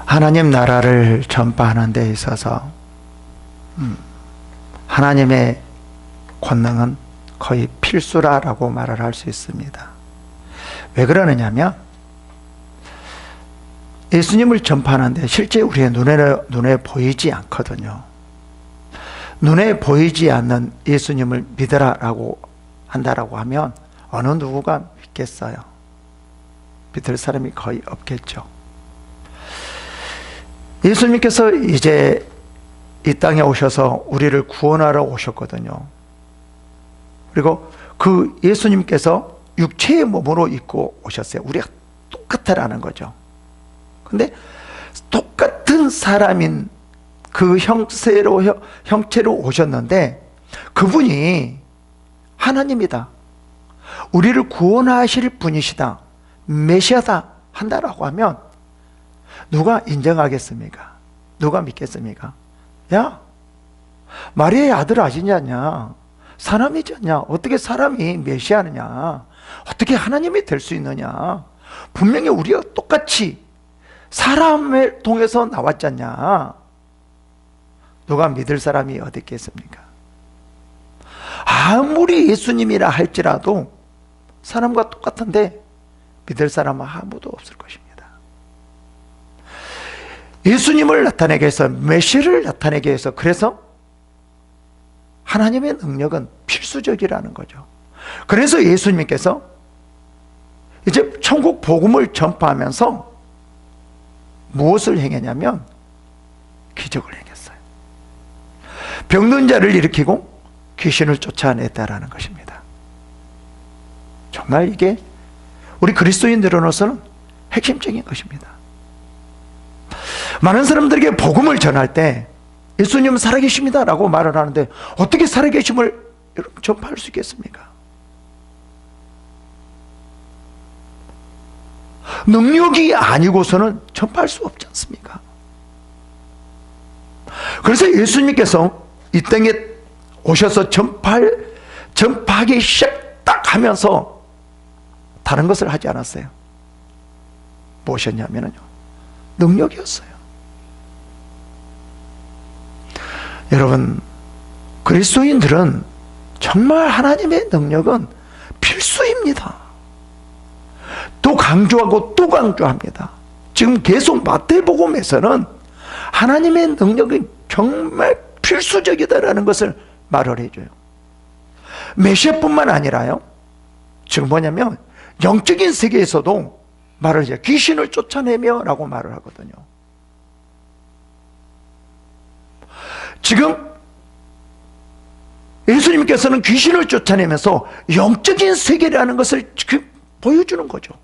하나님 나라를 전파하는 데 있어서 하나님의 권능은 거의 필수라고 말을 할 수 있습니다. 왜 그러느냐면 예수님을 전파하는데 실제 우리의 눈에 보이지 않거든요. 눈에 보이지 않는 예수님을 믿으라라고 한다라고 하면 어느 누구가 믿겠어요? 믿을 사람이 거의 없겠죠. 예수님께서 이제 이 땅에 오셔서 우리를 구원하러 오셨거든요. 그리고 그 예수님께서 육체의 몸으로 입고 오셨어요. 우리가 똑같다라는 거죠. 근데 똑같은 사람인 그 형체로 오셨는데 그분이 하나님이다, 우리를 구원하실 분이시다, 메시아다 한다라고 하면 누가 인정하겠습니까? 누가 믿겠습니까? 야, 마리아의 아들 아니지 않냐? 사람이지 않냐? 어떻게 사람이 메시아느냐? 어떻게 하나님이 될 수 있느냐? 분명히 우리가 똑같이 사람을 통해서 나왔지 않냐? 누가 믿을 사람이 어디 있겠습니까? 아무리 예수님이라 할지라도 사람과 똑같은데 믿을 사람은 아무도 없을 것입니다. 예수님을 나타내기 위해서, 메시아를 나타내기 위해서, 그래서 하나님의 능력은 필수적이라는 거죠. 그래서 예수님께서 이제 천국 복음을 전파하면서 무엇을 행했냐면 기적을 행했어요. 병든 자를 일으키고 귀신을 쫓아냈다라는 것입니다. 정말 이게 우리 그리스도인들로서는 핵심적인 것입니다. 많은 사람들에게 복음을 전할 때 예수님은 살아계십니다 라고 말을 하는데 어떻게 살아계심을 전파할 수 있겠습니까? 능력이 아니고서는 전파할 수 없지 않습니까? 그래서 예수님께서 이 땅에 오셔서 전파하기 시작 딱 하면서 다른 것을 하지 않았어요. 무엇이었냐면요, 능력이었어요. 여러분, 그리스도인들은 정말 하나님의 능력은 필수입니다. 또 강조하고 또 강조합니다. 지금 계속 마태복음에서는 하나님의 능력이 정말 필수적이다라는 것을 말을 해줘요. 메시아뿐만 아니라요, 지금 뭐냐면 영적인 세계에서도 말을 해요. 귀신을 쫓아내며 라고 말을 하거든요. 지금 예수님께서는 귀신을 쫓아내면서 영적인 세계라는 것을 지금 보여주는 거죠.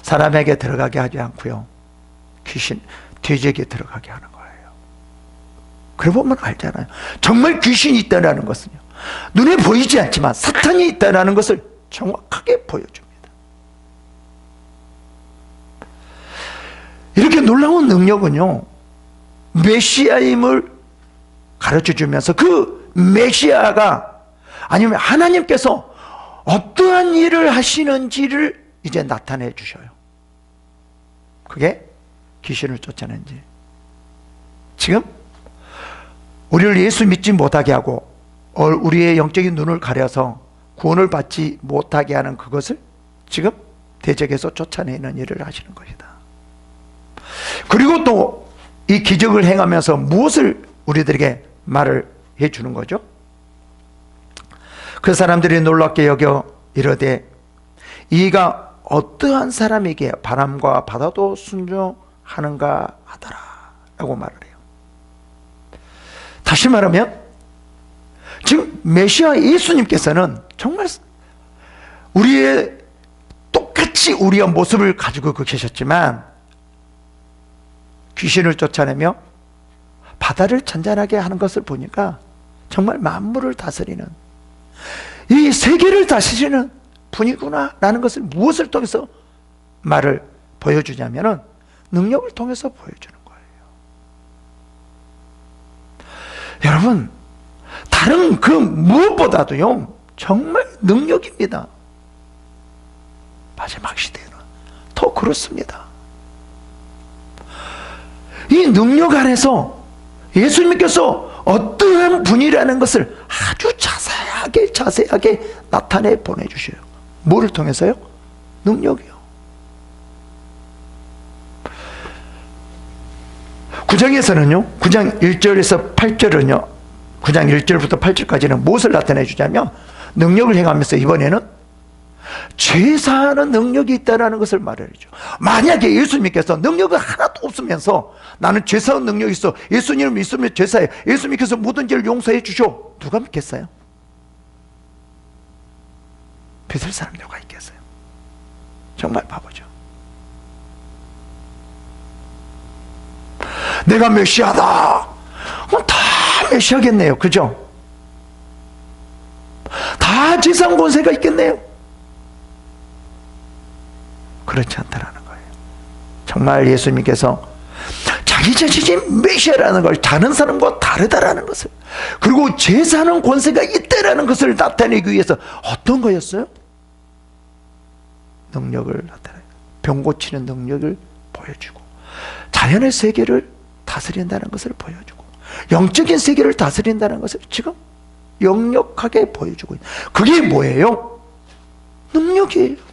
사람에게 들어가게 하지 않고요, 귀신, 돼지에게 들어가게 하는 거예요. 그래 보면 알잖아요. 정말 귀신이 있다는 것은요, 눈에 보이지 않지만 사탄이 있다는 것을 정확하게 보여줍니다. 이렇게 놀라운 능력은요, 메시아임을 가르쳐주면서 그 메시아가, 아니면 하나님께서 어떠한 일을 하시는지를 이제 나타내 주셔요. 그게 귀신을 쫓아낸 지. 지금 우리를 예수 믿지 못하게 하고 우리의 영적인 눈을 가려서 구원을 받지 못하게 하는 그것을 지금 대적에서 쫓아내는 일을 하시는 것이다. 그리고 또 이 기적을 행하면서 무엇을 우리들에게 말을 해주는 거죠? 그 사람들이 놀랍게 여겨 이르되 이가 어떠한 사람에게 바람과 바다도 순종하는가 하더라 라고 말을 해요. 다시 말하면 지금 메시아 예수님께서는 정말 우리의 똑같이 우리의 모습을 가지고 계셨지만 귀신을 쫓아내며 바다를 잔잔하게 하는 것을 보니까 정말 만물을 다스리는, 이 세계를 다스리는 분이구나 라는 것을 무엇을 통해서 말을 보여주냐면은 능력을 통해서 보여주는 거예요. 여러분, 다른 그 무엇보다도요 정말 능력입니다. 마지막 시대에는 더 그렇습니다. 이 능력 안에서 예수님께서 어떠한 분이라는 것을 아주 자세하게 나타내 보내주셔요. 뭐를 통해서요? 능력이요. 9장에서는요, 9장 1절에서 8절은요, 9장 1절부터 8절까지는 무엇을 나타내 주냐면, 능력을 행하면서 이번에는 죄 사하는 능력이 있다는 것을 말해주죠. 만약에 예수님께서 능력이 하나도 없으면서 나는 죄 사하는 능력이 있어, 예수님을 믿으면 죄 사해, 예수님께서 모든 죄를 용서해 주죠, 누가 믿겠어요? 믿을 사람 누가 있겠어요? 정말 바보죠. 내가 메시아다, 다 메시아겠네요, 그죠? 다 지상 권세가 있겠네요. 그렇지 않다라는 거예요. 정말 예수님께서 자기 자신이 메시아라는 걸, 다른 사람과 다르다라는 것을, 그리고 제사하는 권세가 있다라는 것을 나타내기 위해서 어떤 거였어요? 능력을 나타내요. 병 고치는 능력을 보여주고, 자연의 세계를 다스린다는 것을 보여주고, 영적인 세계를 다스린다는 것을 지금 역력하게 보여주고 있는, 그게 뭐예요? 능력이에요.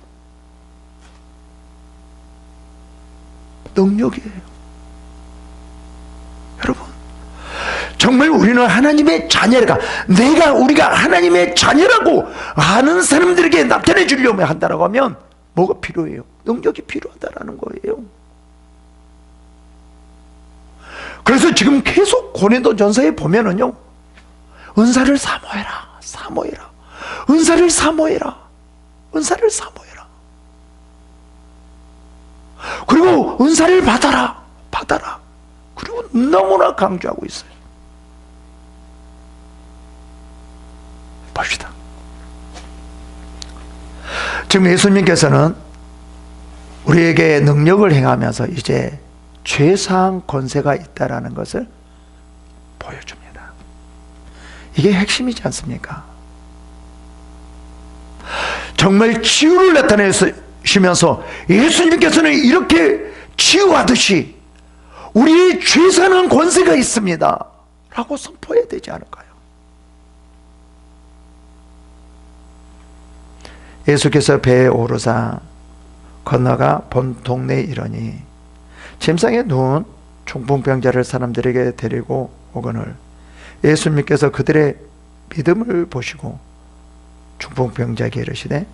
능력이에요. 여러분, 정말 우리는 하나님의 자녀가, 우리가 하나님의 자녀라고 아는 사람들에게 나타내 주려고 한다고 하면 뭐가 필요해요? 능력이 필요하다라는 거예요. 그래서 지금 계속 고린도전서에 보면은요, 은사를 사모해라, 은사를 사모해라, 은사를 사모해라. 그리고 은사를 받아라. 그리고 너무나 강조하고 있어요. 봅시다. 지금 예수님께서는 우리에게 능력을 행하면서 이제 죄사한 권세가 있다라는 것을 보여줍니다. 이게 핵심이지 않습니까? 정말 치유를 나타내시면서 예수님께서는 이렇게 치유하듯이 우리의 죄사한 권세가 있습니다 라고 선포해야 되지 않을까요? 예수께서 배에 오르사 건너가 본 동네에 이르니 침상에 누운 중풍병자를 사람들에게 데리고 오거늘 예수님께서 그들의 믿음을 보시고 중풍병자에게 이르시되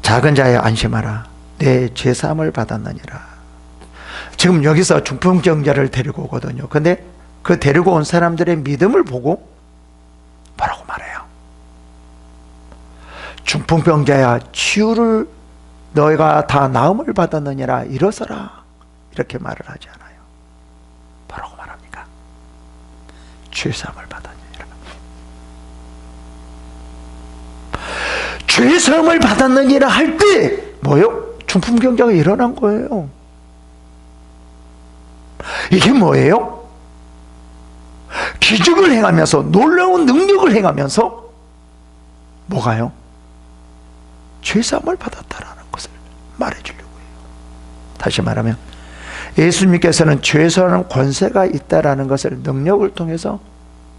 작은 자여 안심하라, 내 죄사함을 받았느니라. 지금 여기서 중풍병자를 데리고 오거든요. 근데 그 데리고 온 사람들의 믿음을 보고 뭐라고 말해요? 중풍병자야, 치유를 너희가 다 나음을 받았느니라, 일어서라, 이렇게 말을 하지 않아요. 뭐라고 말합니까? 죄사함을 받았느니라. 죄사함을 받았느니라 할 때 뭐요? 중풍병자가 일어난 거예요. 이게 뭐예요? 기적을 행하면서, 놀라운 능력을 행하면서 뭐가요? 죄사함을 받았다라는 것을 말해주려고 해요. 다시 말하면 예수님께서는 죄사하는 권세가 있다라는 것을 능력을 통해서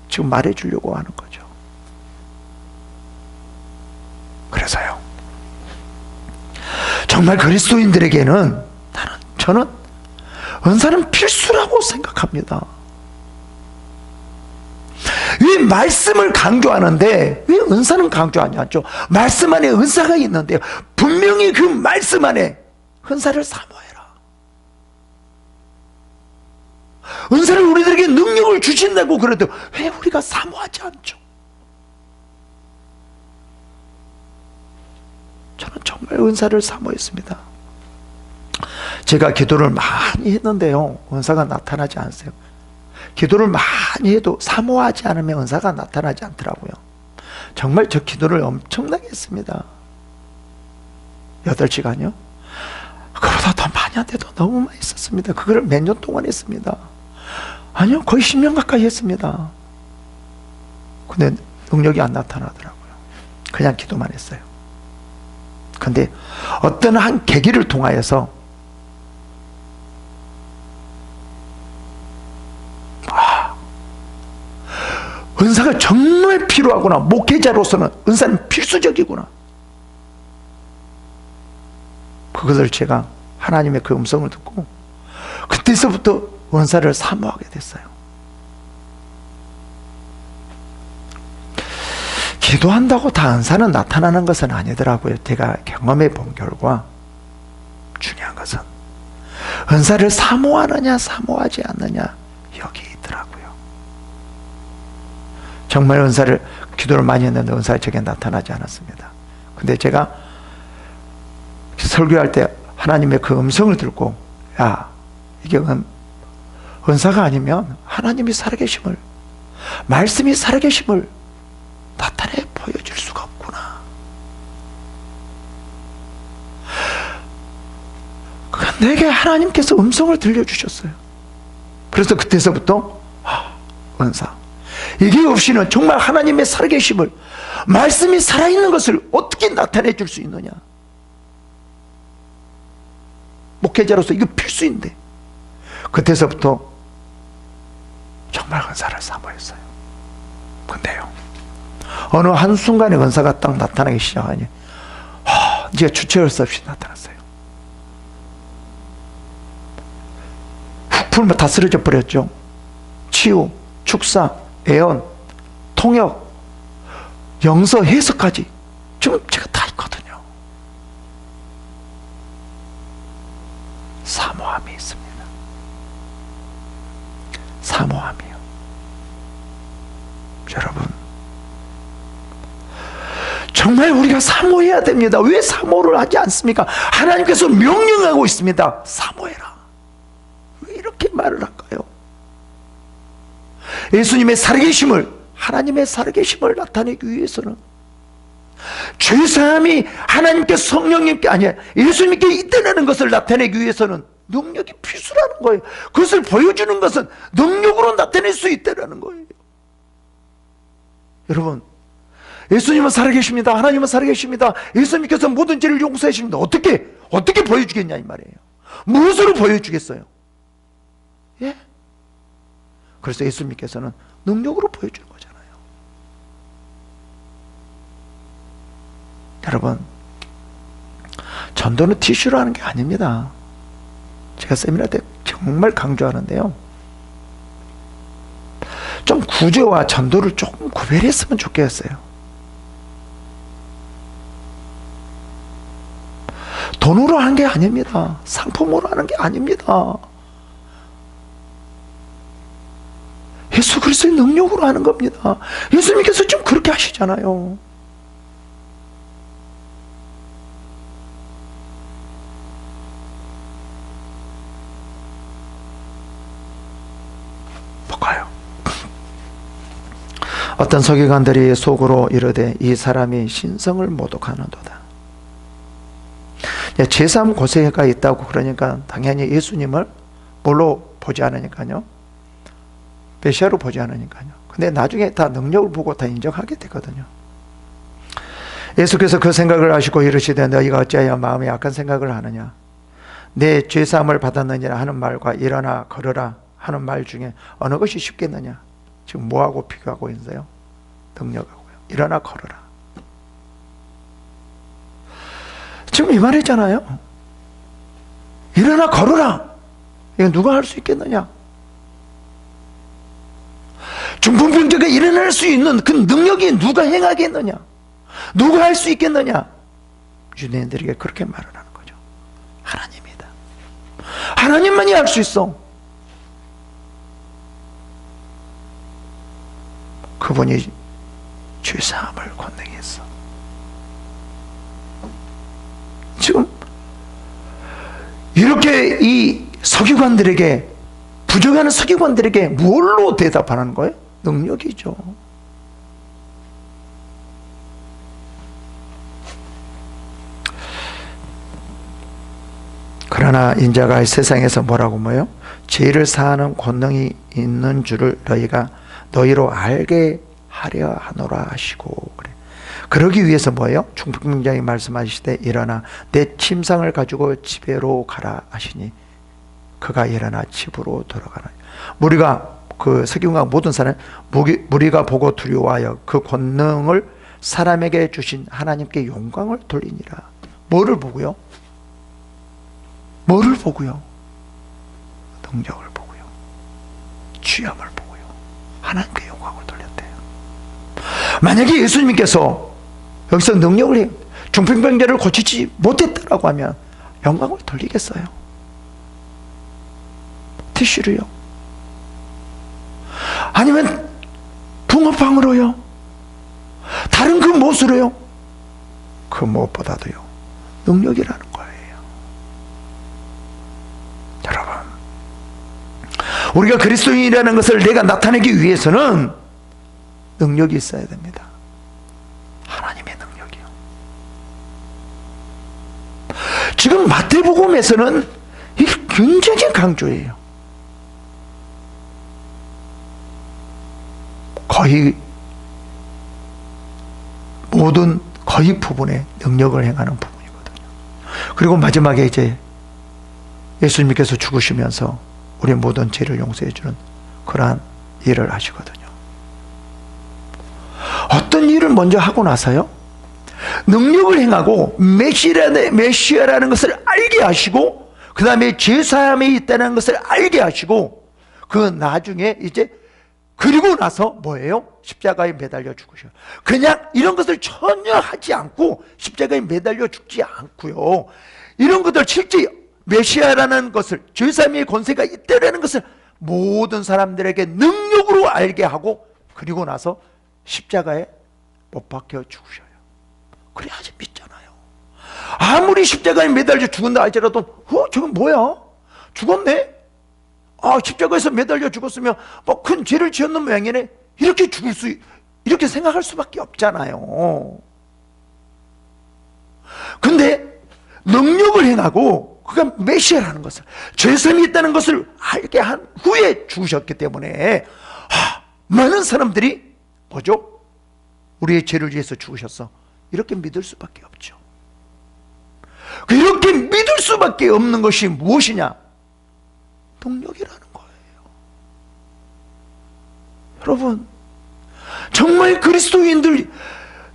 지금 말해주려고 하는 거죠. 그래서요, 정말 그리스도인들에게는 저는 은사는 필수라고 생각합니다. 왜 말씀을 강조하는데 왜 은사는 강조하지 않죠? 말씀 안에 은사가 있는데요, 분명히 그 말씀 안에 은사를 사모해라, 은사를 우리들에게 능력을 주신다고 그래도 왜 우리가 사모하지 않죠? 저는 정말 은사를 사모했습니다. 제가 기도를 많이 했는데요, 은사가 나타나지 않았어요. 기도를 많이 해도 사모하지 않으면 은사가 나타나지 않더라고요. 정말 저 기도를 엄청나게 했습니다. 8시간이요? 그러다 더 많이 한데도 너무 많이 했었습니다. 그걸 몇 년 동안 했습니다. 아니요, 거의 10년 가까이 했습니다. 근데 능력이 안 나타나더라고요. 그냥 기도만 했어요. 근데 어떤 한 계기를 통하여서 은사가 정말 필요하구나. 목회자로서는 은사는 필수적이구나. 그것을 제가 하나님의 그 음성을 듣고 그때서부터 은사를 사모하게 됐어요. 기도한다고 다 은사는 나타나는 것은 아니더라고요. 제가 경험해 본 결과 중요한 것은 은사를 사모하느냐 사모하지 않느냐 여기 있더라고요. 정말 은사를 기도를 많이 했는데 은사가 제게 나타나지 않았습니다. 근데 제가 설교할 때 하나님의 그 음성을 듣고 야, 이게 은사가 아니면 하나님이 살아계심을, 말씀이 살아계심을 나타내 보여줄 수가 없구나. 내게 하나님께서 음성을 들려주셨어요. 그래서 그때서부터 은사, 이게 없이는 정말 하나님의 살아계심을, 말씀이 살아있는 것을 어떻게 나타내 줄 수 있느냐. 목회자로서 이거 필수인데 그때서부터 정말 은사를 사모했어요. 근데요, 어느 한순간에 은사가 딱 나타나기 시작하니 이제 주체할 수 없이 나타났어요. 훅 풀면 다 쓰러져 버렸죠. 치유, 축사, 애언, 통역, 영서, 해석까지 지금 제가 다 있거든요. 사모함이 있습니다. 사모함이요. 여러분, 정말 우리가 사모해야 됩니다. 왜 사모를 하지 않습니까? 하나님께서 명령하고 있습니다. 사모해라. 왜 이렇게 말을 할까요? 예수님의 살아계심을, 하나님의 살아계심을 나타내기 위해서는 죄사함이 하나님께, 성령님께, 아니야, 예수님께 있다는 것을 나타내기 위해서는 능력이 필수라는 거예요. 그것을 보여주는 것은 능력으로 나타낼 수 있다는 거예요. 여러분, 예수님은 살아계십니다. 하나님은 살아계십니다. 예수님께서 모든 죄를 용서하십니다. 어떻게 보여주겠냐 이 말이에요. 무엇으로 보여주겠어요? 예? 그래서 예수님께서는 능력으로 보여주는 거잖아요. 여러분, 전도는 티슈로 하는 게 아닙니다. 제가 세미나 때 정말 강조하는데요, 좀 구제와 전도를 조금 구별했으면 좋겠어요. 돈으로 하는 게 아닙니다. 상품으로 하는 게 아닙니다. 예수 그리스도의 능력으로 하는 겁니다. 예수님께서 지금 그렇게 하시잖아요. 볼까요? 어떤 서기관들이 속으로 이르되 이 사람이 신성을 모독하는도다. 제3 고세가 있다고 그러니까 당연히 예수님을 뭘로 보지 않으니까요, 메시아로 보지 않으니까요. 근데 나중에 다 능력을 보고 다 인정하게 되거든요. 예수께서 그 생각을 하시고 이르시되 너희가 어찌하여 마음에 악한 생각을 하느냐. 내 죄사함을 받았느니라 하는 말과 일어나 걸으라 하는 말 중에 어느 것이 쉽겠느냐. 지금 뭐하고 비교하고 있어요? 능력하고요. 일어나 걸으라. 지금 이 말이잖아요. 일어나 걸으라. 이거 누가 할 수 있겠느냐? 중풍병자가 일어날 수 있는 그 능력이 누가 행하겠느냐? 누가 할 수 있겠느냐? 유대인들에게 그렇게 말을 하는 거죠. 하나님이다. 하나님만이 할 수 있어. 그분이 죄사함을 권능했어. 지금 이렇게 이 서기관들에게, 부정하는 서기관들에게 뭘로 대답하는 거예요? 능력이죠. 그러나 인자가 세상에서 뭐요? 죄를 사하는 권능이 있는 줄을 너희로 알게 하려 하노라 하시고, 그래. 그러기 위해서 뭐예요? 충풍병장이 말씀하시되 일어나 내 침상을 가지고 집에로 가라 하시니 그가 일어나 집으로 돌아가나. 무리가 그 석유관 모든 사람 무리가 보고 두려워하여 그 권능을 사람에게 주신 하나님께 영광을 돌리니라. 뭐를 보고요? 뭐를 보고요? 능력을 보고요. 취함을 보고요. 하나님께 영광을 돌렸대요. 만약에 예수님께서 여기서 능력을 해 중풍병자를 고치지 못했다라고 하면 영광을 돌리겠어요? 티슈로요? 아니면 붕어빵으로요? 다른 그 무엇으로요? 그 무엇보다도요 능력이라는 거예요. 여러분, 우리가 그리스도인이라는 것을 내가 나타내기 위해서는 능력이 있어야 됩니다. 하나님의 능력이요. 지금 마태복음에서는 이게 굉장히 강조해요. 거의 모든 거의 부분에 능력을 행하는 부분이거든요. 그리고 마지막에 이제 예수님께서 죽으시면서 우리 모든 죄를 용서해 주는 그러한 일을 하시거든요. 어떤 일을 먼저 하고 나서요? 능력을 행하고 메시아라는 것을 알게 하시고 그 다음에 죄사함이 있다는 것을 알게 하시고 그 나중에 이제 그리고 나서 뭐예요? 십자가에 매달려 죽으셔요. 그냥 이런 것을 전혀 하지 않고 십자가에 매달려 죽지 않고요. 이런 것들 실제 메시아라는 것을 죄사함의 권세가 있다라는 것을 모든 사람들에게 능력으로 알게 하고 그리고 나서 십자가에 못 박혀 죽으셔요. 그래야지 믿잖아요. 아무리 십자가에 매달려 죽는다 할지라도 저건 뭐야? 죽었네? 십자가에서 매달려 죽었으면 뭐 큰 죄를 지었는 모양이네. 이렇게 생각할 수밖에 없잖아요. 근데 능력을 행하고 그가 메시아라는 것을, 죄성이 있다는 것을 알게 한 후에 죽으셨기 때문에 많은 사람들이 뭐죠? 우리의 죄를 위해서 죽으셨어. 이렇게 믿을 수밖에 없죠. 이렇게 믿을 수밖에 없는 것이 무엇이냐? 능력이라는 거예요. 여러분, 정말 그리스도인들,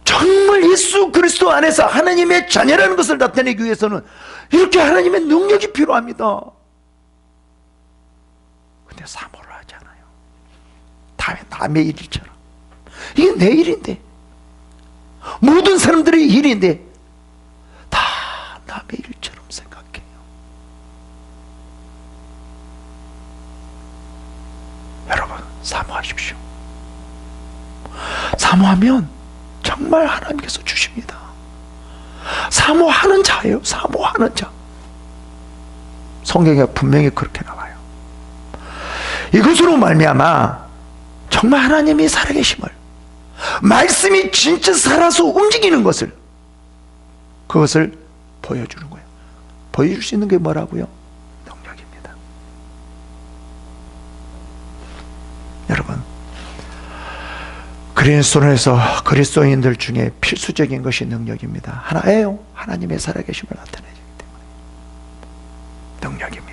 정말 예수 그리스도 안에서 하나님의 자녀라는 것을 나타내기 위해서는 이렇게 하나님의 능력이 필요합니다. 근데 사모를 하잖아요. 남의 일이처럼. 이게 내 일인데, 모든 사람들의 일인데 다 남의 일처럼 생각해요. 여러분, 사모하십시오. 사모하면 정말 하나님께서 주십니다. 사모하는 자예요. 사모하는 자. 성경에 분명히 그렇게 나와요. 이것으로 말미암아 정말 하나님이 살아계심을, 말씀이 진짜 살아서 움직이는 것을, 그것을 보여주는 거예요. 보여줄 수 있는 게 뭐라고요? 능력입니다. 여러분, 그리스도인에서 그리스도인들 중에 필수적인 것이 능력입니다. 하나예요. 하나님의 살아계심을 나타내기 때문에 능력입니다.